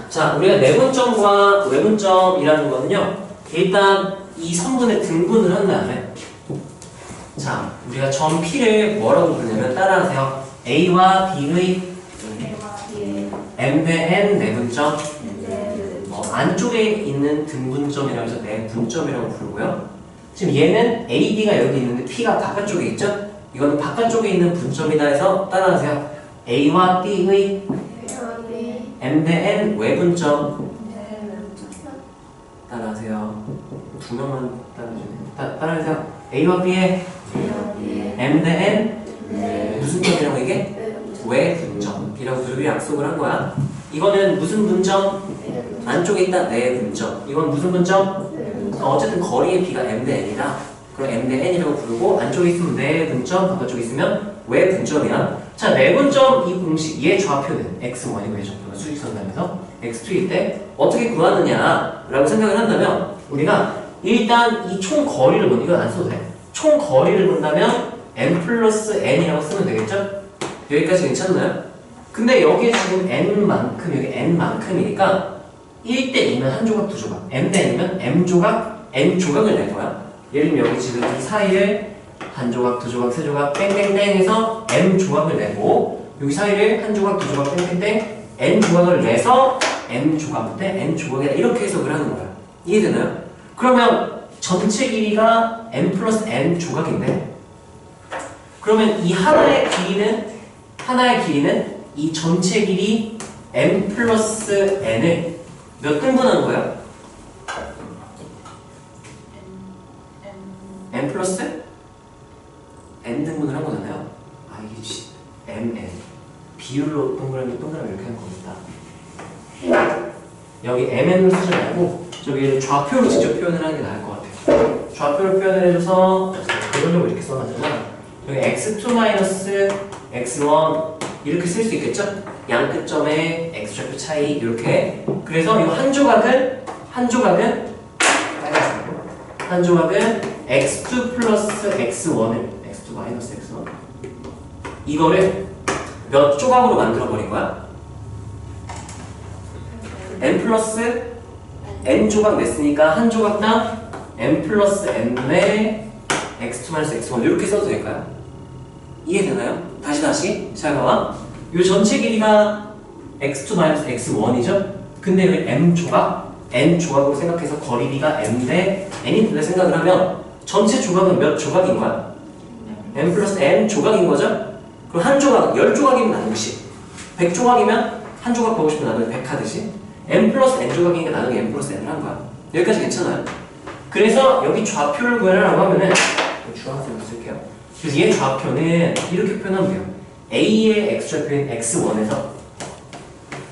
자, 우리가 내분점과 외분점이라는 거는요, 일단 이 선분의 등분을 한 다음에, 자, 우리가 점 P를 뭐라고 부르냐면, 따라하세요. A와 B의 M 대 N 내분점, 안쪽에 있는 등분점이라고 해서 내분점이라고 부르고요. 지금 얘는 A, B가 여기 있는데 P가 바깥쪽에 있죠? 이거는 바깥쪽에 있는 분점이다 해서 따라하세요. A와 B의 M 대 N 외분점. 따라하세요. 두 명만 따라주세요. 따라하세요. A와 B의 M 대 N 무슨 점이라고 이게? 외분점이라고 둘이 약속을 한 거야. 이거는 무슨 분점? 안쪽에 있다 내분점. 이건 무슨 분점? 어쨌든 거리의 B가 M 대 N이라 그럼 M 대 N이라고 부르고 안쪽에 있으면 내분점, 바깥쪽에 있으면 외분점이야. 자, 내분점 이 공식, 얘 좌표는 x1이고 얘 좌표가 수직선상에서 x2일 때 어떻게 구하느냐 라고 생각을 한다면 우리가 일단 이 총 거리를 본, 이건 안 써도 돼. 총 거리를 본다면 n 플러스 n이라고 쓰면 되겠죠? 여기까지 괜찮나요? 근데 여기에 지금 n만큼, 여기 n만큼이니까 1대 2면 한 조각, 두 조각. m 대 n이면 m 조각, n 조각을 낼 거야. 예를 들면 여기 지금 이 사이를 한 조각, 두 조각, 세 조각, 땡땡땡 해서 m 조각을 내고 여기 사이를 한 조각, 두 조각, 땡땡땡 n 조각을 내서 m 조각 대 n 조각이다. 이렇게 해석을 하는 거야. 이해되나요? 그러면 전체 길이가 m 플러스 n 조각인데 그러면 이 하나의 길이는 이 전체 길이 m 플러스 n을 몇 등분한 거예요? m 플러스 n 등분을 한 거잖아요. 아 이게 mn 비율로 동그라미 이렇게 하는 겁니다. 여기 mn을 쓰지 말고 저기 좌표로 직접 표현을 하는 게 나을 것 같아요. 좌표로 표현을 해줘서 이걸로 이렇게 써놨잖아. 여기 x2 x1 이렇게 쓸 수 있겠죠? 양 끝점의 x좌표 차이 이렇게. 그래서 이 한 조각은 x2 플러스 x1을 x2 마이너스 x1 이거를 몇 조각으로 만들어 버린 거야? n 플러스 n 조각 냈으니까 한 조각당 n 플러스 n분의 x2 마이너스 x1 이렇게 써도 될까요? 이해되나요? 다시 잘 봐봐. 이 전체 길이가 x2 마이너스 x1이죠? 근데 왜 m 조각? n 조각으로 생각해서 거리 B가 m 대 n인데 생각을 하면 전체 조각은 몇 조각인 거야? m 플러스 n 조각인 거죠? 그럼 한 조각, 10조각이면 나누기 100조각이면 한 조각 보고 싶으면 나누기 100 하듯이 m 플러스 n 조각이니까 나누기 m 플러스 n을 한 거야. 여기까지 괜찮아요? 그래서 여기 좌표를 구하라고 하면은 주황색으로 쓸게요. 그래서 얘 좌표는 이렇게 표현하면 돼요. A의 x좌표인 x1에서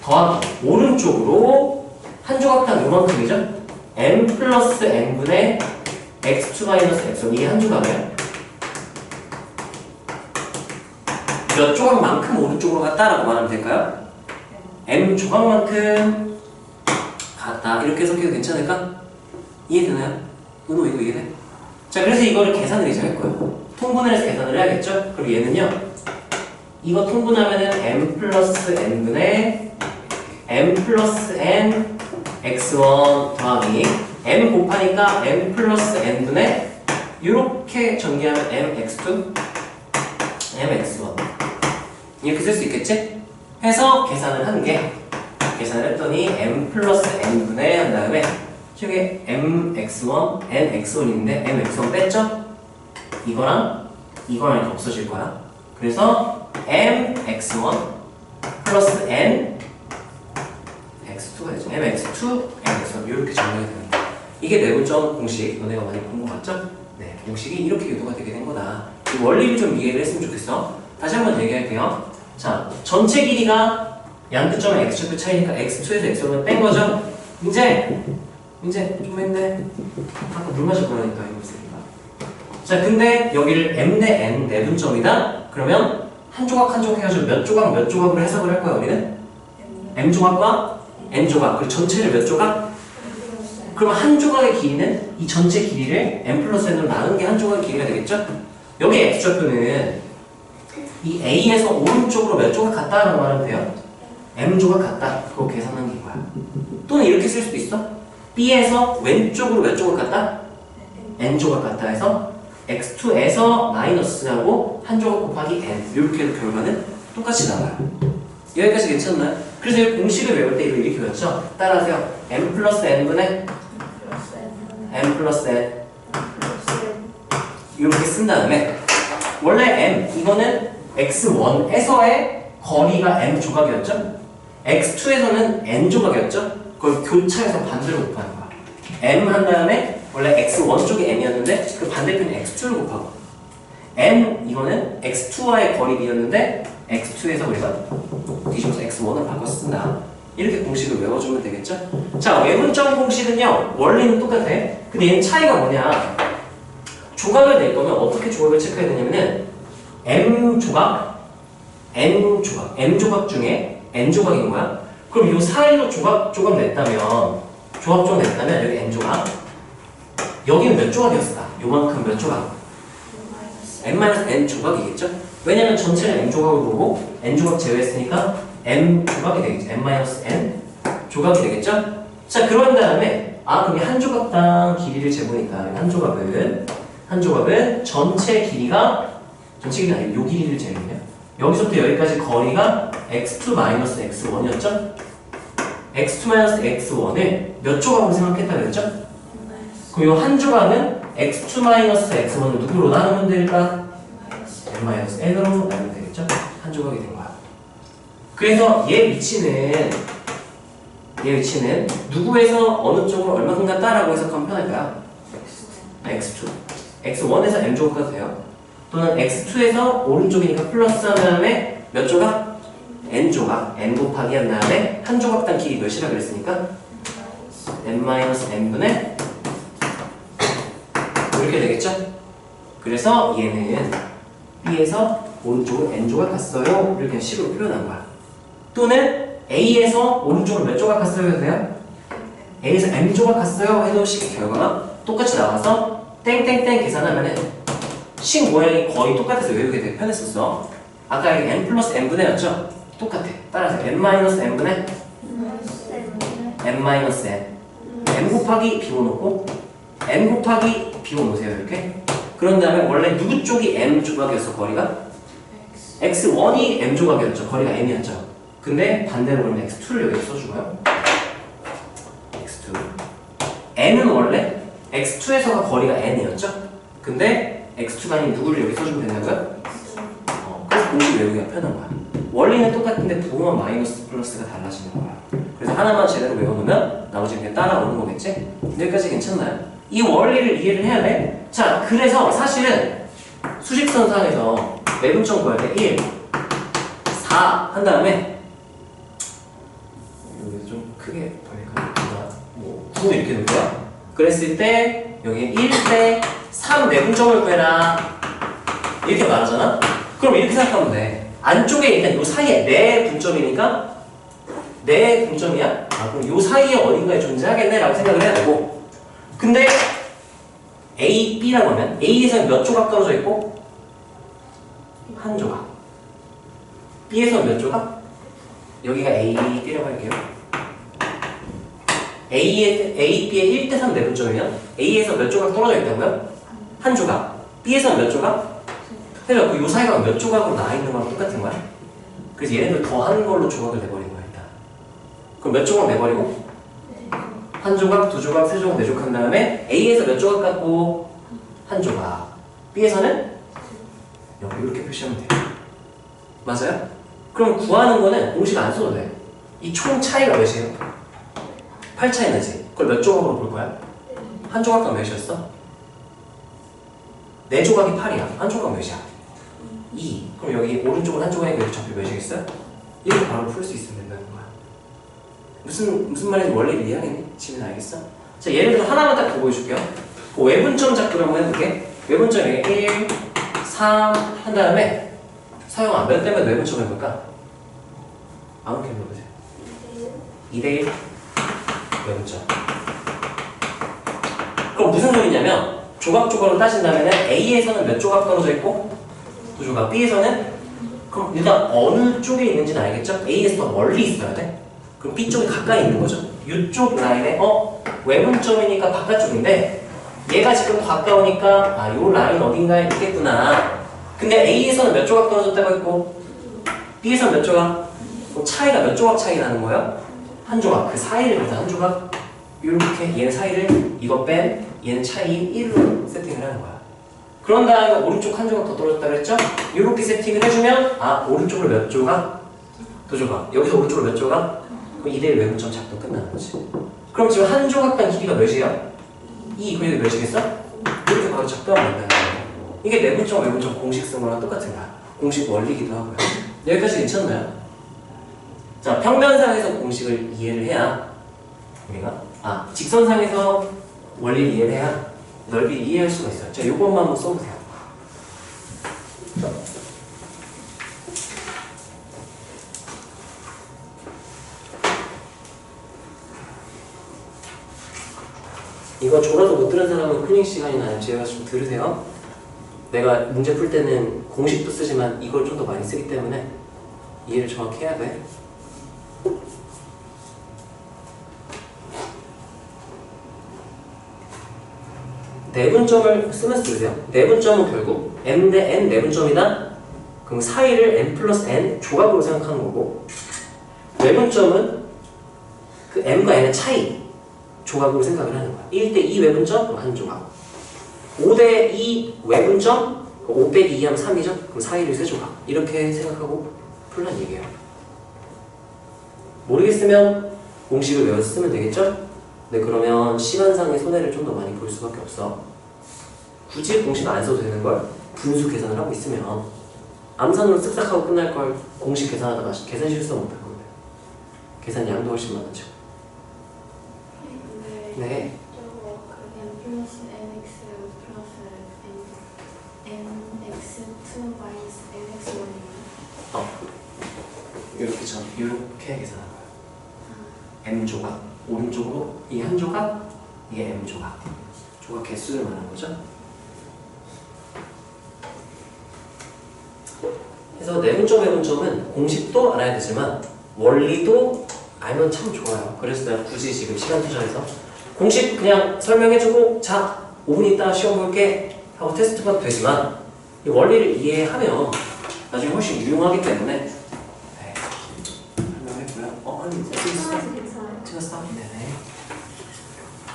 더하기 오른쪽으로 한 조각당 요만큼이죠? m 플러스 n분의 x2 마이너스 x1 이게 한 조각이에요. 몇 조각만큼 오른쪽으로 갔다라고 말하면 될까요? m 조각만큼 갔다 이렇게 해석해도 괜찮을까? 이해되나요? 은호 이거 이해돼? 자, 그래서 이거를 계산을 이제 할 거예요. 통분을 해서 계산을 해야겠죠? 그리고 얘는요 이거 통분하면은 m 플러스 n분의 m 플러스 n x1 더하기 m 곱하니까 m 플러스 n분의 이렇게 전개하면 mx2 mx1 이렇게 쓸 수 있겠지? 해서 계산을 한 게 계산을 했더니 m 플러스 n분의 한 다음에 저기 mx1 nx1인데 mx1 뺐죠? 이거랑 이거랑 없어질 거야. 그래서 mx1 플러스 n x2가 되죠. mx2 mx1 이렇게 정리가 됩니다. 이게 내분점 공식, 너네가 많이 본 거 같죠? 네, 공식이 이렇게 유도가 되게 된 거다. 이 원리를 좀 이해를 했으면 좋겠어. 다시 한번 얘기할게요. 자, 전체 길이가 양 끝점의 x좌표 차이니까 x2에서 x1을 뺀 거죠? 이제 좀 했네. 아까 물 마실 거라니까 이거 있으니까. 자, 근데 여기를 m 대 n 내분점이다? 그러면 한 조각 한 조각 해가지고 몇 조각으로 해석을 할 거야 우리는? m 조각과 n 조각. 그리고 전체를 몇 조각? 그럼 한 조각의 길이는 이 전체 길이를 m 플러스 n으로 나눈 게 한 조각의 길이가 되겠죠? 여기 x좌표는 이 A에서 오른쪽으로 몇 조각 갔다라고 말하면 돼요? M 조각 같다. 그거 계산한 게 이거야. 또는 이렇게 쓸 수도 있어. B에서 왼쪽으로 몇 조각 같다? N 조각 같다 해서 X2에서 마이너스하고 한 조각 곱하기 N 이렇게 해도 결과는 똑같이 나와요. 여기까지 괜찮나요? 그래서 이 공식을 외울 때 이거 이렇게 외웠죠? 따라하세요. M 플러스 N분의 M 플러스 N 이렇게 쓴 다음에 원래 M 이거는 X1에서의 거리가 M 조각이었죠? X2에서는 N 조각이었죠? 그걸 교차해서 반대로 곱하는 거야. M 한 다음에 원래 X1 쪽이 M이었는데 그 반대편이 X2를 곱하고 N 이거는 X2와의 거리 B였는데 X2에서 우리가 뒤집어서 X1을 바꿔서 쓴다. 이렇게 공식을 외워주면 되겠죠? 자, 외분점 공식은요 원리는 똑같아. 근데 얘는 차이가 뭐냐, 조각을 낼 거면 어떻게 조각을 체크해야 되냐면은 M 조각, N 조각, M 조각 중에 N 조각인 거야. 그럼 이 사이로 조각 냈다면 여기 N 조각, 여기는 몇 조각이었을까? 요만큼 몇 조각? N-N 조각이겠죠? 왜냐면 전체를 M 조각으로 보고 N 조각 제외했으니까 M 조각이 되겠죠. N-N 조각이 되겠죠? 자, 그런 다음에 그럼 한 조각당 길이를 재보니까 한 조각은 전체 길이가 아니고 요 길이를 재면요. 여기서부터 여기까지 거리가 X2-X1이었죠? X2-X1을 몇 조각으로 생각했다고 했죠? 그럼 이 한 조각은 X2-X1을 누구로 나누면 될까? N-N으로 나누면 되겠죠? 한 조각이 된 거야. 그래서 얘 위치는 누구에서 어느 쪽으로 얼마큼 같다라고 해석하면 편할까요? X2. X1에서 M 조각 가도 돼요. 또는 X2에서 오른쪽이니까 플러스 한 다음에 몇 조각? N 조각. N 곱하기 한 다음에 한 조각당 길이 몇이라 그랬으니까? N-N분의 이렇게 되겠죠? 그래서 얘는 B에서 오른쪽으로 N 조각 갔어요. 이렇게 식으로 표현한 거야. 또는 A에서 오른쪽으로 몇 조각 갔어요 해도 돼요? A에서 M 조각 갔어요 해도 식 결과가 똑같이 나와서 땡땡땡 계산하면은 식 모양이 거의 똑같아서 외우게 되게 편했었어. 아까 여기 N 플러스 N분의였죠? 똑같아. 따라서 N 마이너스 N분의 N 마이너스 N M 곱하기 B 놓고 M 곱하기 B 놓으세요. 이렇게. 그런 다음에 원래 누구 쪽이 M 조각이었어? 거리가? X1이 M 조각이었죠. 거리가 M이었죠. 근데 반대로 그러면 X2를 여기 써주고요. X2 N은 원래 X2에서가 거리가 N이었죠? 근데 X2가 아닌 누구를 여기 써주면 된다고요? 그래서 공식 외우기가 편한 거야. 원리는 똑같은데 부호만 마이너스 플러스가 달라지는 거야. 그래서 하나만 제대로 외워놓으면 나머지는 그냥 따라오는 거겠지? 여기까지 괜찮나요? 이 원리를 이해를 해야 돼. 자, 그래서 사실은 수직선상에서 매분점 구할 때 1, 4 한 다음에 여기서 좀 크게 벌릴까? 9 이렇게 놓을 거야. 그랬을 때 여기 1대 3 내분점을 구해라 이렇게 말하잖아? 그럼 이렇게 생각하면 돼. 안쪽에 일단 요 사이에 내 분점이니까 내 분점이야? 그럼 요 사이에 어딘가에 존재하겠네 라고 생각을 해야 되고, 근데 A, B라고 하면 A에서는 몇 조각 떨어져 있고? 한 조각. B에서는 몇 조각? 여기가 A, B라고 할게요. A, B의 1대3 내분점이면 A에서 몇 조각 떨어져 있다고요? 한 조각. B에서는 몇 조각? 그래서 그 요 사이가 몇 조각으로 나와 있는 거랑 똑같은 거야. 그래서 얘네들 더하는 걸로 조각을 내버린 거야 일단. 그럼 몇 조각 내버리고? 한 조각, 두 조각, 세 조각, 네 조각 한 다음에 A에서 몇 조각 갖고? 한 조각. B에서는? 여기 이렇게 표시하면 돼. 맞아요? 그럼 구하는 거는 공식 안 써도 돼. 이 총 차이가 몇이에요? 8 차이 나지? 그걸 몇 조각으로 볼 거야? 한 조각당 몇이었어? 네 조각이 8이야. 한 조각 몇이야? 2. 그럼 여기 오른쪽은 한 조각이니까 여기 좌표 몇이겠어요? 이렇게 바로 풀 수 있으면 된다는 거야. 무슨 말인지 원리를 이해하겠니? 지금 알겠어? 자, 예를 들어 하나만 딱 보여줄게요. 그 외분점 작도를 한번 해볼게. 외분점 여기 1, 3 한 다음에 서영아 몇 대면 외분점 해볼까? 아무렇게 해보세요. 2대1 외분점. 그럼 무슨 소리냐면 조각조각으로 따진다면 A에서는 몇 조각 떨어져 있고? 두 조각. B에서는? 그럼 일단 어느 쪽에 있는지는 알겠죠? A에서 더 멀리 있어야 돼. 그럼 B 쪽이 가까이 있는 거죠. 이쪽 라인에 외분점이니까 바깥쪽인데 얘가 지금 가까우니까 요 라인 어딘가에 있겠구나. 근데 A에서는 몇 조각 떨어졌다고 했고 B에서는 몇 조각? 그럼 차이가 몇 조각 차이 나는 거예요? 한 조각. 그 사이를 그래서 한 조각 이렇게 얘는 사이를 이거 뺀 얘는 차이 1로 세팅을 하는 거야. 그런 다음에 오른쪽 한 조각 더 떨어졌다 그랬죠? 이렇게 세팅을 해주면 오른쪽으로 몇 조각? 두 조각. 여기서 오른쪽으로 몇 조각? 그럼 2대1 외분점 작동 끝나는 거지. 그럼 지금 한 조각당 길이가 몇이에요? 2. 그럼 이게 몇이겠어? 이렇게 바로 작동하면 된다는 거예요. 이게 내분점, 외분점 공식 쓴 거랑 똑같은 거야. 공식 원리기도 하고요. 여기까지 괜찮나요? 자, 평면상에서 공식을 이해를 해야 우리가 직선상에서 원리를 이해를 해야 넓이 이해할 수가 있어요. 자, 요것만 한번 써보세요. 이거 졸아서 못 들은 사람은 클링 시간이 나요. 제가 좀 들으세요. 내가 문제 풀 때는 공식도 쓰지만 이걸 좀 더 많이 쓰기 때문에 이해를 정확히 해야 돼. 내분점을 쓰면서 들으세요. 내분점은 결국 m 대 n 내분점이다. 그럼 사이를 n 플러스 n 조각으로 생각하는 거고, 외분점은 그 m과 n의 차이 조각으로 생각을 하는 거야. 1대 2 외분점, 그럼 한 조각. 5대 2 외분점, 5 빼기 2 하면 3이죠? 그럼 사이를 세 조각. 이렇게 생각하고 풀란 얘기예요. 모르겠으면 공식을 외워서 쓰면 되겠죠? 네, 그러면 시간상의 손해를 좀 더 많이 볼 수밖에 없어. 굳이 공식 안 써도 되는 걸 분수 계산을 하고 있으면 암산으로 쓱싹 하고 끝날 걸 공식 계산하다가 계산 실수 못할 건데. 계산 양도 훨씬 많아져. 네. 저거 그냥 플러스 nx 플러스 nx2 마이너스 nx1이에요. 이렇게 계산한 거예요. m 조각 오른쪽으로 이 한 조각, 이게 m 조각. 조각 개수를 말하는 거죠. 그래서 내분점, 외분점은 공식도 알아야 되지만 원리도 알면 참 좋아요. 그래서 내가 굳이 지금 시간 투자해서 공식 그냥 설명해주고 자 5분 있다 시험 볼게 하고 테스트 봐도 되지만 이 원리를 이해하면 나중에 훨씬 유용하기 때문에 네. 설명했고요. 아니 찍었어? 네네.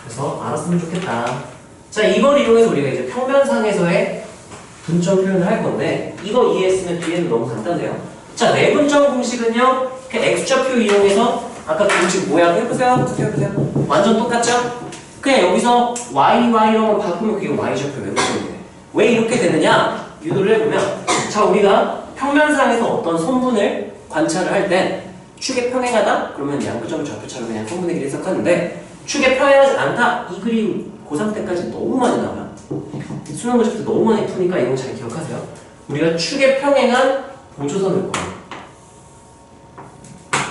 그래서 알았으면 좋겠다. 자, 이걸 이용해서 우리가 이제 평면상에서의 분점 표현을 할 건데 이거 이해했으면 뒤에는 너무 간단해요. 자, 내분점 공식은요 그 X좌표 이용해서 아까 공식 모양 해보세요. 완전 똑같죠? 그냥 여기서 YY로만 바꾸면 그게 Y좌표 외분점이 돼. 왜 이렇게 되느냐? 유도를 해보면 자, 우리가 평면상에서 어떤 선분을 관찰을 할 때 축에 평행하다? 그러면 양부점 좌표처럼 그냥 선분의 길이 해석하는데 축에 평행하지 않다? 이 그림 고3 때까지 너무 많이 나와요. 수능 문제 때 너무 많이 푸니까 이건 잘 기억하세요. 우리가 축에 평행한 보조선을 그어요.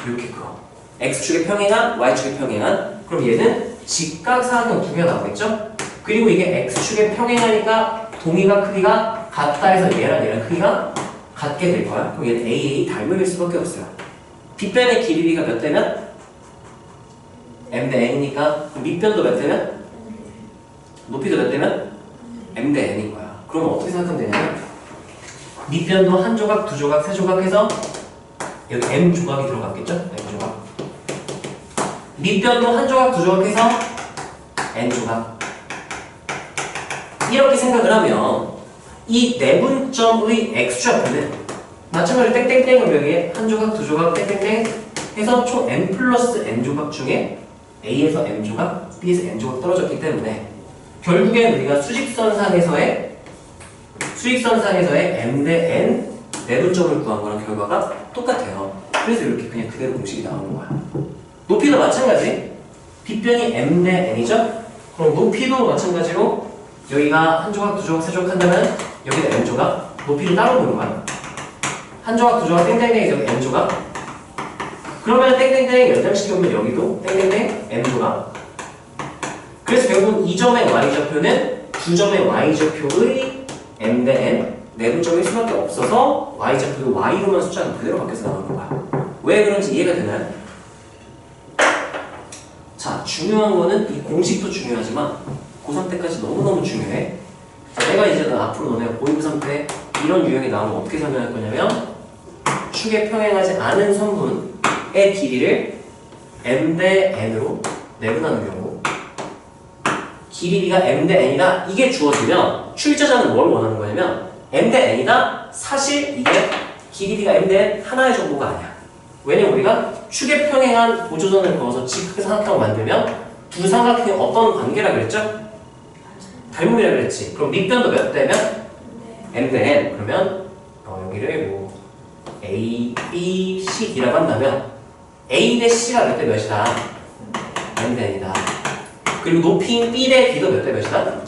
이렇게 그어. X축에 평행한, Y축에 평행한. 그럼 얘는 직각사각형 두 개가 나오겠죠? 그리고 이게 X축에 평행하니까 동의가 크기가 같다 해서 얘랑 크기가 같게 될 거야. 그럼 얘는 AA 닮을 수밖에 없어요. 빗변의 길이가 몇 대면? M 대 N이니까 그럼 밑변도 몇 대면? 높이도 몇 대면? M 대 N인 거야. 그럼 어떻게 생각하면 되냐면 밑변도 한 조각, 두 조각, 세 조각 해서 여기 M 조각이 들어갔겠죠? M 조각. 밑변도 한 조각, 두 조각 해서 N 조각. 이렇게 생각을 하면 이 내분점의 X좌표는 마찬가지로 땡땡땡을 여기에 한 조각, 두 조각, 땡땡땡 해서 총 M 플러스 N 조각 중에 A에서 M 조각, B에서 N 조각 떨어졌기 때문에 결국엔 우리가 수직선상에서의 M 대 N 내분점을 구한 거랑 결과가 똑같아요. 그래서 이렇게 그냥 그대로 공식이 나오는 거야. 높이도 마찬가지. 빗변이 M 대 N이죠? 그럼 높이도 마찬가지로 여기가 한 조각, 두 조각, 세 조각 한다면 여기는 M 조각. 높이를 따로 보는 거야. 한 조각, 두 조각, 땡땡땡에서 여기 M 조각. 그러면 땡땡땡 연장시켜 보면 여기도 땡땡땡 M 조각. 그래서 결국 이 점의 Y좌표는 두 점의 Y좌표의 M 대 N 내분점일 수밖에 없어서 y좌표도 y로만 숫자가 그대로 바뀌어서 나오는 거야. 왜 그런지 이해가 되나요? 자, 중요한 거는 이 공식도 중요하지만 고3 때까지 너무너무 중요해. 자, 내가 이제 앞으로 너네가 고2, 고3 때 이런 유형이 나오면 어떻게 설명할 거냐면 축에 평행하지 않은 선분의 길이를 m 대 n으로 내분하는 경우 길이가 m 대 n이다 이게 주어지면 출제자는 뭘 원하는 거냐면 m 대 n이다 사실 이게 길이가 m 대 n 하나의 정보가 아니야. 왜냐면 우리가 축에 평행한 보조선을 그어서 직사각형을 만들면 두 삼각형이 어떤 관계라 그랬죠? 닮음이라 그랬지. 그럼 밑변도 몇 대면? m 대 n. 그러면 여기를 뭐 a, b, c, d라고 한다면 a 대 c가 몇 대 몇이다? m 대 n이다. 그리고 높이인 b 대 b도 몇 대 몇이다?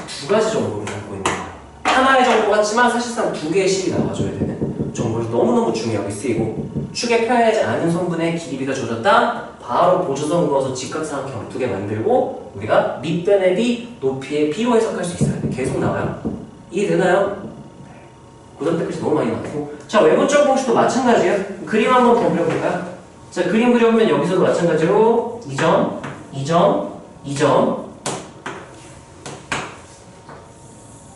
두 가지 정보를 갖고 있는 거야. 하나의 정보 같지만 사실상 두 개의 식이 나와줘야 되는 정보를 너무너무 중요하게 쓰이고 축에 평행하지 않은 선분의 길이가 주어졌다. 바로 보조선 그어서 직각삼각형 두 개 만들고 우리가 밑변의 b, 높이의 b로 해석할 수 있어야 돼. 계속 나와요. 이해되나요? 고3 때까지 너무 많이 나왔고 자, 외분점 공식도 마찬가지예요. 그림 한번 더 그려볼까요? 자, 그림 그려보면 여기서도 마찬가지로 2점, 2점, 2점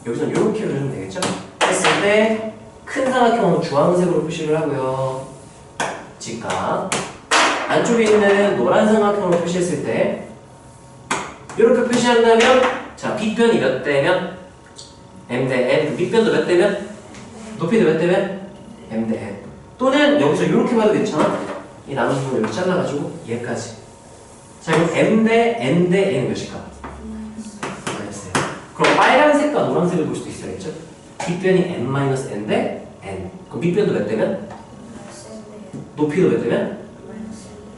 여기서는 이렇게 그리면 되겠죠? 했을 때 큰 삼각형으로 주황색으로 표시를 하고요. 직각 안쪽에 있는 노란 삼각형으로 표시했을 때 이렇게 표시한다면 자, 빗변이 몇 대면? m 대 n. 밑변도 몇 대면? 높이도 몇 대면? m 대 n. 또는 여기서 이렇게 봐도 괜찮아? 이 나눈 부분 이렇게 잘라가지고 얘까지. 자, 그럼 m 대 n 대 n 몇일까? 마이너스. 그럼 빨간색과 노란색을 볼 수도 있어야겠죠? 빗변이 m-n 대 n. 그럼 밑변도 몇 대면? 높이도 몇 대면?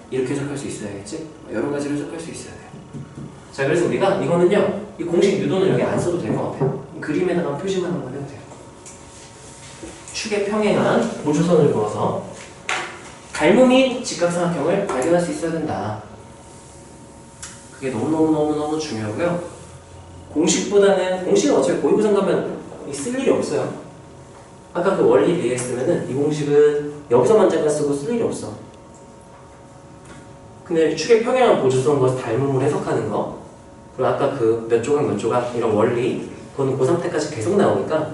이렇게 해석할 수 있어야겠지? 여러 가지로 해석할 수 있어야 돼요. 자, 그래서 우리가 이거는요, 이 공식 유도는 여기 안 써도 될 것 같아요. 그림에다가 표시만 한번 해도 돼요. 축에 평행한 보조선을 그어서 닮음이 직각삼각형을 발견할 수 있어야 된다. 그게 너무너무 중요하고요. 공식보다는, 공식은 어차피 고위부상 가면 쓸 일이 없어요. 아까 그 원리 비했으면은 이 공식은 여기서만 잠깐 쓰고 쓸 일이 없어. 근데 축에 평행한 보조선 그어서 닮음을 해석하는 거, 그리고 아까 그 몇 조각 몇 조각 이런 원리, 그거는 고3 때까지 계속 나오니까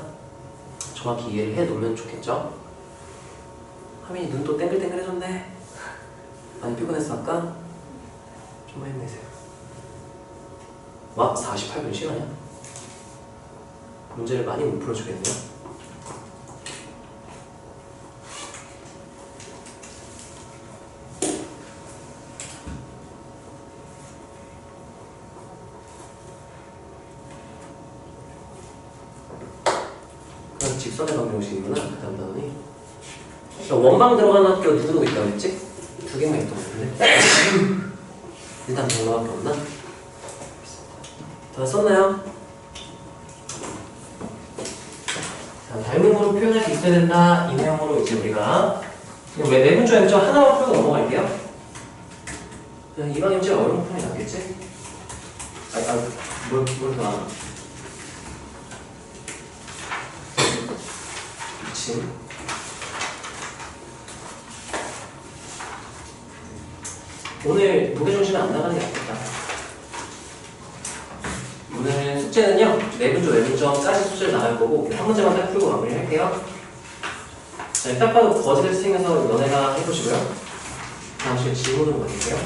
정확히 이해를 해놓으면 좋겠죠? 하민이 눈 또 땡글땡글해졌네. 많이 피곤했어 아까? 좀만 힘내세요. 와, 48분 시간이야? 문제를 많이 못 풀어주겠네요. 그럼 직선의 방정식이구나. 그 다음 단원이 원방 들어가는 학교 누구 있다고 했지? 두 개만 있던 것 같은데. 일단 정답밖에 없나? 다 썼나요? 자, 닮음으로 표현할 수 있어야 된다. 이 내용으로 이제 우리가 왜 내분조 M점 하나만 풀고 넘어갈게요. 이방 M점 어려운 편이 낫겠지? 뭘 더? 그치? 오늘 무게중심이 안 나가는 게 낫겠다. 오늘 숙제는요, 내분조, 외분점까지 숙제를 나갈 거고, 한 문제만 딱 풀고 마무리 할게요. 자, 딱 봐도 거지같이 생겨서 너네가 해보시고요. 다음 시간에 질문으로 갈게요.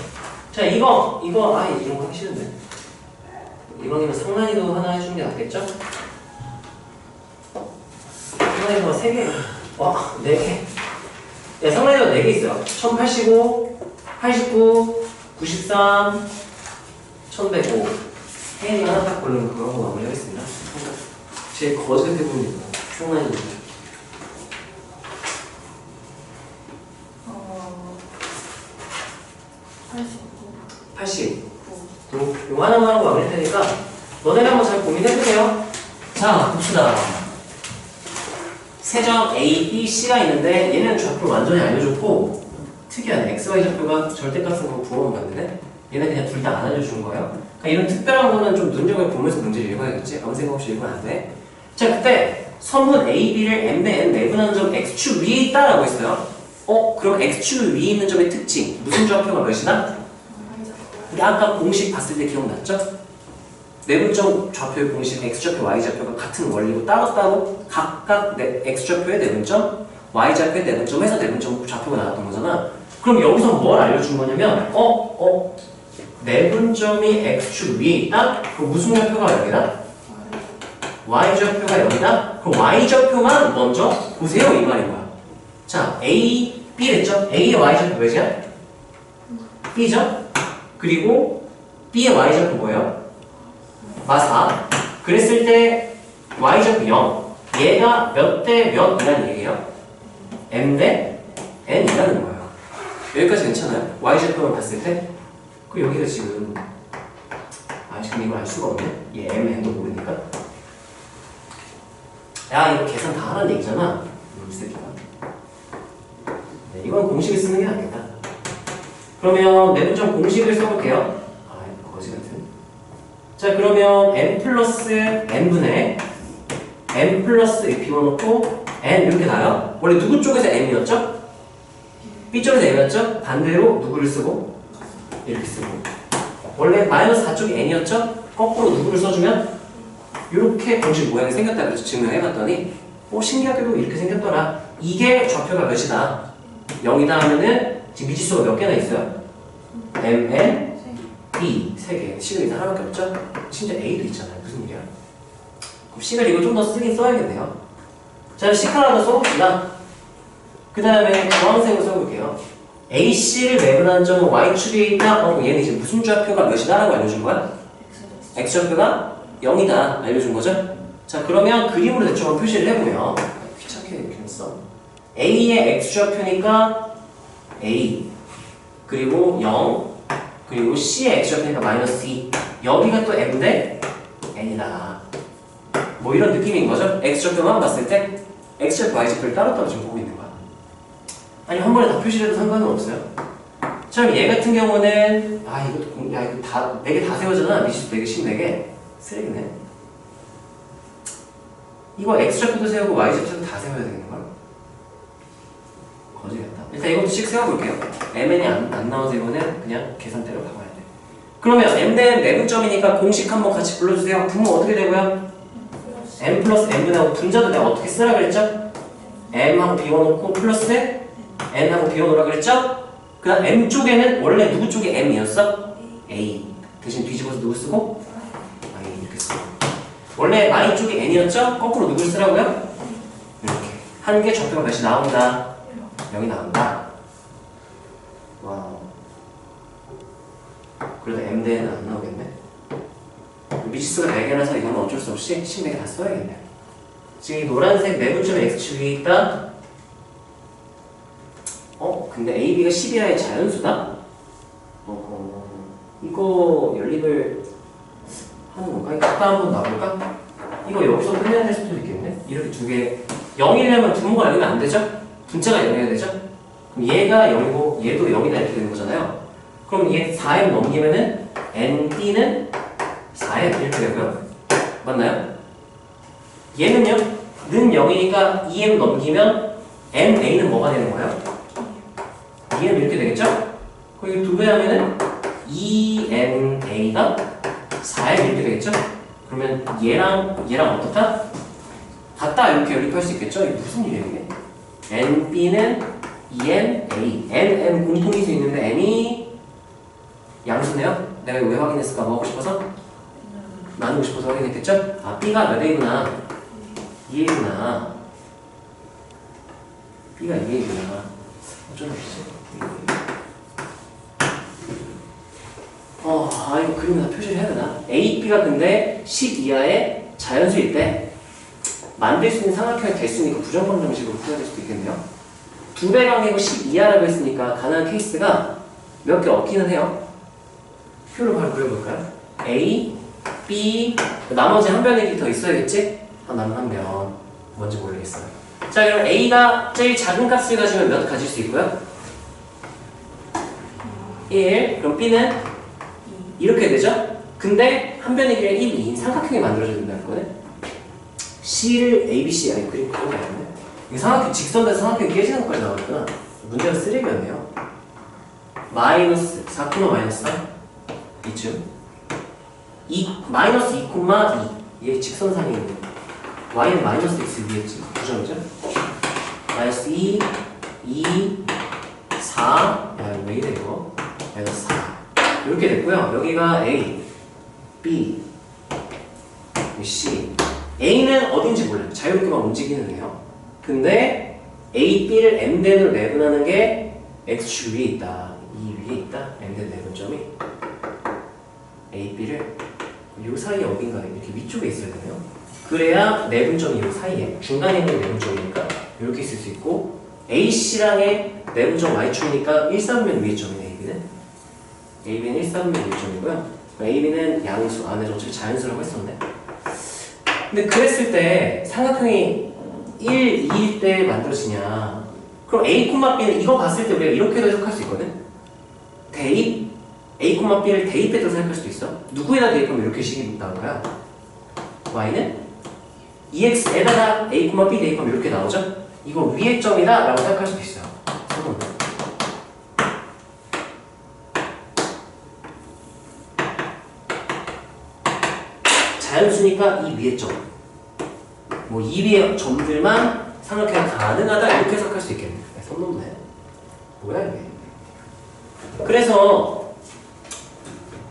자, 이거, 이런 거 하기 싫은데. 이거는 상난이도 하나 해주는 게 낫겠죠? 상난이도가 3개, 와, 4개. 야, 상난이도가 4개 있어요. 1085, 89, 93, 1105. 혜인이가 하나 딱 고르면 그거 하고 마무리하겠습니다. 제일 거짓 같아 보입니다. 상난이도. 80. 이거 하나만 하고 마무리 할 테니까 너네가 한번 잘 고민해보세요. 자, 봅시다. 세점 A, B, C가 있는데 얘는 좌표를 완전히 알려줬고 특이하네. XY 좌표가 절대값은 거 부호만 만드네. 얘는 그냥 둘 다 안 알려주는 거예요. 그러니까 이런 특별한 거는 좀 눈여겨 보면서 문제를 읽어야겠지. 아무 생각 없이 읽으면 안 돼. 자, 그때 선분 A, B를 M대 N 내분하는 점 X축 위에 있다라고 했어요. 그럼 X축 위에 있는 점의 특징 무슨 좌표가 몇이다? 우리 아까 공식 봤을 때 기억났죠? 내분점 좌표의 공식 X좌표, Y좌표가 같은 원리고 따로따로 각각 X좌표의 내분점, Y좌표의 내분점에서 내분점 좌표가 나왔던 거잖아. 그럼 여기서 뭘 알려준 거냐면 내분점이 X축 위에 있다? 그럼 무슨 좌표가 여기다? Y좌표가 여기다? 그럼 Y좌표만 먼저 보세요 이 말인 거야. 자, A, B 됐죠? A의 Y좌표 몇이야? B죠? 그리고 B의 Y좌표 뭐예요? 마4. 그랬을 때 Y좌표 0. 얘가 몇 대 몇이라는 얘기예요? M 대 N이라는 거예요. 여기까지 괜찮아요? Y좌표만 봤을 때? 그 여기가 지금 지금 이걸 알 수가 없네? 얘 M, N도 모르니까. 야, 이거 계산 다 하라는 얘기잖아. 이 새끼가. 네, 이건 공식을 쓰는 게 낫겠다. 그러면 내분점 공식을 써볼게요. 거지 같은. 자, 그러면 n 플러스 n분의 n 플러스 비워놓고 n 이렇게 나요. 원래 누구 쪽에서 n이었죠? B 쪽에서 n이었죠? 반대로 누구를 쓰고 이렇게 쓰고. 원래 마이너스 4쪽이 n이었죠? 거꾸로 누구를 써주면 이렇게 공식 모양이 생겼다 그래서 증명해봤더니 신기하게도 이렇게 생겼더라. 이게 좌표가 몇이다? 0이다 하면은 지금 미지수가 몇 개나 있어요? M, N, B 3개. C는 이제 하나밖에 없죠? 심지어 A도 있잖아요. 무슨 일이야? 그럼 C를 이거 좀 더 쓰긴 써야겠네요. 자, C 하나 더 써봅시다. 그 다음에 주황색으로 써볼게요. AC를 내분하는 점은 Y축에 있다. 얘는 이제 무슨 좌표가 몇이다? 라고 알려준 거야? X좌표가 0이다. 알려준 거죠? 자, 그러면 그림으로 대충 한번 표시를 해보면 귀찮게 이렇게 했어. A의 X좌표니까 A 그리고 0 그리고 C의 X좌표니까 마이너스 2 여기가 또 M 대 N이다. 뭐 이런 느낌인 거죠? X좌표만 봤을 때 X좌표, Y좌표를 따로따로 지금 보고 있는 거야. 아니 한 번에 다 표시를 해도 상관은 없어요. 자, 그럼 얘 같은 경우는 이거 다 4개 다 세우잖아. 미지수 4개, 14개 쓰레기네. 이거 X좌표도 세우고 Y좌표도 다 세워야 되겠는걸? 거지겠다. 일단 이것도 씩 세워볼게요. MN이 안 나와서 이거는 그냥 계산대로 가봐야 돼. 그러면 M는 내분점이니까 공식 한번 같이 불러주세요. 분모 어떻게 되고요? M 플러스 N분의 하고 분자도 내가 어떻게 쓰라 그랬죠? M하고 비워놓고 플러스 N하고 비워놓으라 그랬죠? 그 다음 M 쪽에는 원래 누구 쪽이 M이었어? A. 대신 뒤집어서 누구 쓰고? I 이렇게 쓰고. 원래 Y 쪽이 N이었죠? 거꾸로 누굴 쓰라고요? 이렇게. 한 개 좌표가 몇이 나온다? 0이 나온다. 와우. 그래도 M 대는 안 나오겠네. 미지수가 4개라서 이건 어쩔 수 없이 14개 다 써야겠네. 지금 이 노란색 내분점의 X축이 있다. 근데 AB가 12하의 자연수다? 이거 연립을 하는 건가? 이거 갖다 한번 놔볼까? 이거 여기서 끝내야 될 수도 있겠네? 이렇게 두 개. 0이려면 분모가 0이면 안 되죠? 분자가 0이어야 되죠? 그럼 얘가 0이고 얘도 0이다 이렇게 되는 거잖아요. 그럼 얘 4m 넘기면은 NB는 4m 이렇게 되고요. 맞나요? 얘는요? 는 0이니까 2m 넘기면 NA는 뭐가 되는 거예요? 2m 이렇게 되겠죠? 그럼 이거 2배 하면은 2NA가 4m 이렇게 되겠죠? 그러면 얘랑 어떻다? 같다 이렇게 연립할 수 있겠죠? 이게 무슨 일이에요 이게? NB는 2NA NM 공통일 수 있는데 N이 양수네요? 내가 이거 왜 확인했을까? 뭐 하고 싶어서? 나누고 싶어서 확인했겠죠? B가 몇 A구나 2A구나 B가 2A구나 어쩌나 보지? 이거 그림을 다 표시를 해야 되나? A, B가 근데 10 이하의 자연수일 때 만들 수 있는 삼각형의 개수니까 부정방 정식으로 풀어야 될 수도 있겠네요. 2배 관계고 10 이하라고 했으니까 가능한 케이스가 몇 개 없기는 해요. 표를 바로 그려볼까요? A, B, 나머지 한 변이 더 있어야겠지? 남은 한 변. 뭔지 모르겠어요. 자, 그럼 A가 제일 작은 값을 가지면 몇 가질 수 있고요? 1. 그럼 B는 이렇게 되죠? 근데 한 변의 길이가 1, 2인 삼각형이 만들어져야 된다는 거네. C를 ABC 아니 그림 그런 게 아닌데 이 삼각형 직선에서 삼각형이 깨지는 것까지 나오니까 문제가 쓰레기였네요. 마이너스 4, 마이너스 3 이쯤 마이너스 2, 2 얘 직선상에 있는 y는 마이너스 x 위에 부정이죠? 마이너스 2, 2, 4 야, 왜 이래 이거? 마이너스 4 이렇게 됐고요. 여기가 A, B, C A는 어딘지 몰라요. 자유롭게만 움직이는 애요. 근데 A, B를 M대로 내분하는 게 X축 위에 있다. 이 위에 있다. M대 내분점이 A, B를 요 사이에 어딘가에 이렇게 위쪽에 있어야 되네요. 그래야 내분점이 요 사이에 중간에 있는 내분점이니까 이렇게 있을 수 있고 AC랑의 내분점 Y축이니까 1,3면 위에 점이네 AB는. AB는 1,3면 위에 점이고요. AB는 양수 안에 어차피 자연수라고 했었네. 근데 그랬을 때 삼각형이 1, 2일 때 만들어지냐? 그럼 A, B는 이거 봤을 때 우리가 이렇게도 해석할 수 있거든? 대입? A, B를 대입해도 생각할 수도 있어. 누구에다 대입하면 이렇게 식이 나올까요? Y는 EX에다가 A, B 대입하면 이렇게 나오죠? 이거 위의 점이다 라고 생각할 수도 있어요. 자연수니까 이 위의 점. 뭐 이 위의 점들만 삼각형이 가능하다 이렇게 해석할 수 있겠네. 손 놓네. 뭐야 이게? 그래서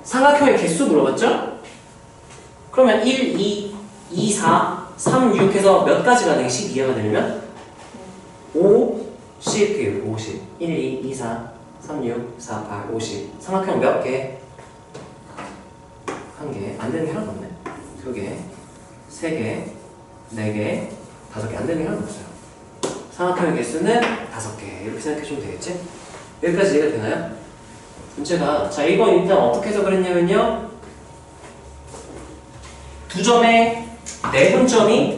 삼각형의 개수 물어봤죠? 그러면 1, 2, 2, 4, 3, 6 해서 몇 가지 가능해? 12개가 되려면 5, 10, 50 1, 2, 2, 4, 3, 6, 4, 8, 50 삼각형 몇 개? 한 개. 안 되는 게 하나도 없네. 두 개, 세 개, 네 개, 다섯 개. 안 되는 게 하나도 없어요. 삼각형의 개수는 5개. 이렇게 생각해주면 되겠지? 여기까지 이해가 되나요? 문제가 자 이번 일단 어떻게 해석을 했냐면요 두 점의 내분점이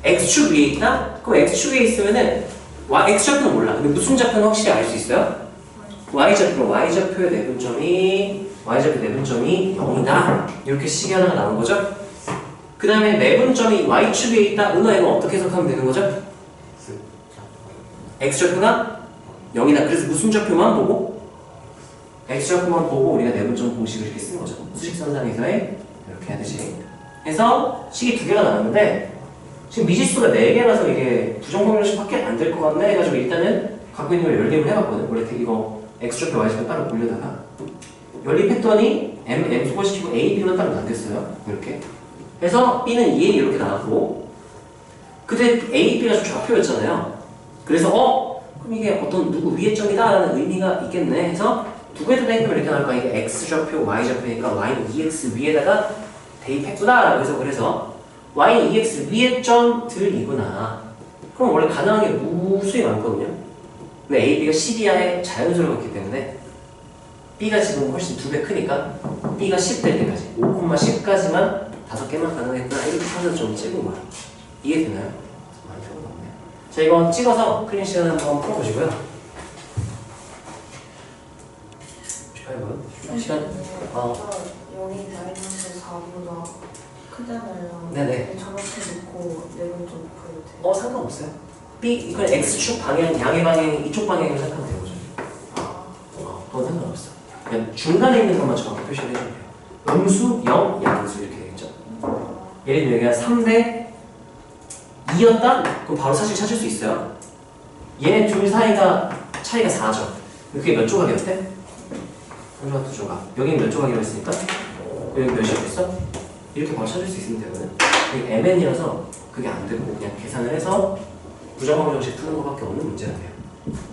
x축 위에 있다? 그럼 x축 위에 있으면은 x좌표는 몰라. 근데 무슨 좌표는 확실히 알 수 있어요? y좌표의 내분점이 0이다 이렇게 식이 하나가 나온 거죠? 그 다음에 내분점이 y축 위에 있다. 은하에는 어떻게 해석하면 되는 거죠? x좌표가 0이다. 그래서 무슨 좌표만 보고? x좌표만 보고 우리가 내분점 공식을 이렇게 쓴 거죠. 수직선상에서의 이렇게 하듯이 해서 식이 2개가 나왔는데 지금 미지수가 4개라서 이게 부정방정식밖에 안 될 것 같네 해가지고 일단은 갖고 있는 걸 연립을 해봤거든. 원래 이거 x좌표 y좌표 따로 보려다가 연립했더니 m 소거시키고 a, b만 따로 남겼어요. 이렇게 해서 b는 2a 이렇게 나왔고 그때 a, b가 좌표였잖아요. 그래서 그럼 이게 어떤 누구 위의 점이다 라는 의미가 있겠네 해서 두 개도 대입하면 이렇게 나올까? 이게 x좌표, y좌표니까 y는 2x 위에다가 대입했구나 라고 해석을 해서 y는 2x 위의 점들이구나. 그럼 원래 가능한 게 무수히 많거든요. 근데 a, b가 10 이하의 자연수로 있기 때문에 b가 지금 훨씬 2배 크니까 b가 10 될 때까지 5,10까지만 5개만 가능했구나 이렇게 찾아서 좀 찍은 거야. 이해되나요? 많이 필요가 없네요. 자 이거 찍어서 클린 시간 한번 풀어보시고요. 시간 여기 마이너스 4보다 크잖아요. 네네. 저렇게 놓고 내분 좀 보여도 돼요? 상관없어요. B 이건 x축 방향 양의 방향이 이쪽 방향으로 생각하면 되는 거죠. 그건 상관없어. 그냥 중간에 있는 것만 정확히 표시를 해주면 돼요. 음수, 0, 양수 이렇게 되겠죠. 예를 들면 여기가 3대 2였다? 그럼 바로 사실 찾을 수 있어요. 얘네 둘 사이가 차이가 4죠. 그게 몇 조각이었대? 3조각, 2조각. 여기는 몇 조각이라고 했으니까? 여기 몇이었겠어? 이렇게 바로 찾을 수 있으면 되거든. 이게 MN이라서 그게 안 되고 그냥 계산을 해서 부정방정식 푸는 것밖에 없는 문제가 돼요.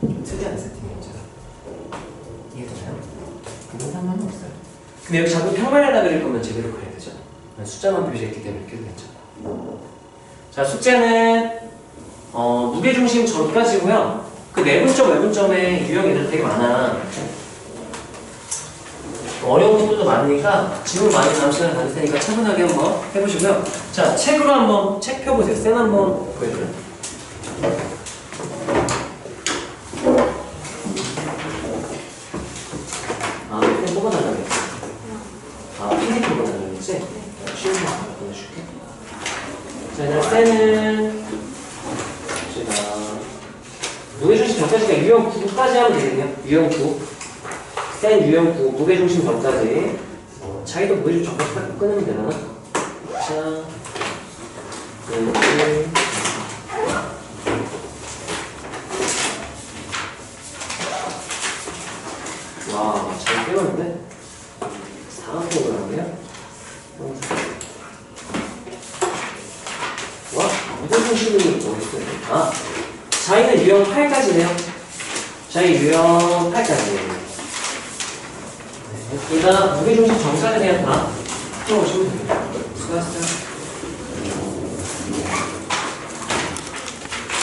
좀 특이한 세팅의 문제다. 이해되나요? 그런 상관은 없어요. 근데 여기 자꾸 평면에다 그릴 거면 제대로 그려야 되죠. 숫자만 표시했기 때문에 이렇게 괜찮아. 자, 숙제는 무게중심 전까지고요. 그 내분점, 외분점의 유형이 되게 많아. 어려운 부분도 많으니까 질문 많이 다음 시간에 받을 테니까 차분하게 한번 해보시고요. 자, 책으로 한번 책 펴보세요. 쌤 한번 보여줘요. 아, 쌤 뽑아달라고. 9까지 하면 되겠네요. 유형 9. 센 유형 9, 무게중심 전까지. 자기도 무게중심 전까지 딱 끊으면 되나? 자, 와, 잘 빼었는데? 4프로그램이야? 와, 무게중심이 어딨어요? 아, 자기는 유형 8까지네요. 자기 유형 8까지네요. 일단 무게중심 정사에 대한 다 풀어오시면 됩니다. 수고하셨어요.